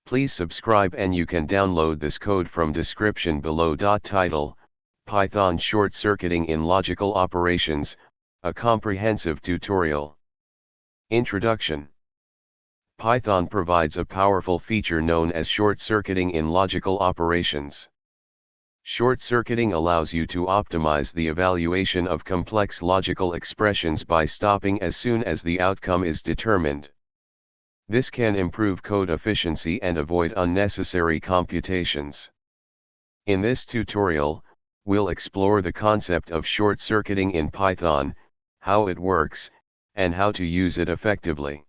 Please subscribe and you can download this code from description below. Title: Python Short Circuiting in Logical Operations, a comprehensive tutorial. Introduction. Python provides a powerful feature known as short circuiting in logical operations. Short circuiting allows you to optimize the evaluation of complex logical expressions by stopping as soon as the outcome is determined. This can improve code efficiency and avoid unnecessary computations. In this tutorial, we'll explore the concept of short circuiting in Python, how it works, and how to use it effectively.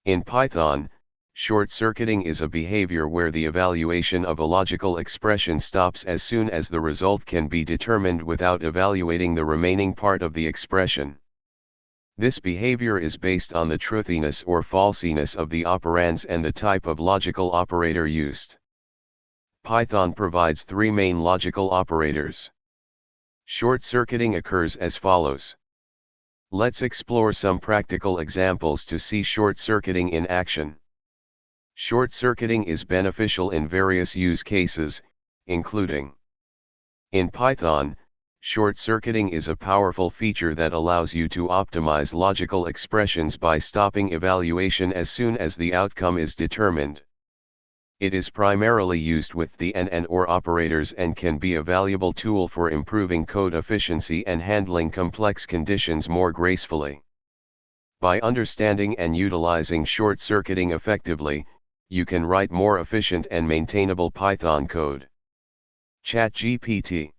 In Python, short circuiting is a behavior where the evaluation of a logical expression stops as soon as the result can be determined without evaluating the remaining part of the expression. This behavior is based on the truthiness or falsiness of the operands and the type of logical operator used. Python provides three main logical operators. Short circuiting occurs as follows. Let's explore some practical examples to see short circuiting in action. Short circuiting is beneficial in various use cases, including: in Python, short circuiting is a powerful feature that allows you to optimize logical expressions by stopping evaluation as soon as the outcome is determined. It is primarily used with the and or operators and can be a valuable tool for improving code efficiency and handling complex conditions more gracefully. By understanding and utilizing short circuiting effectively, you can write more efficient and maintainable Python code. ChatGPT.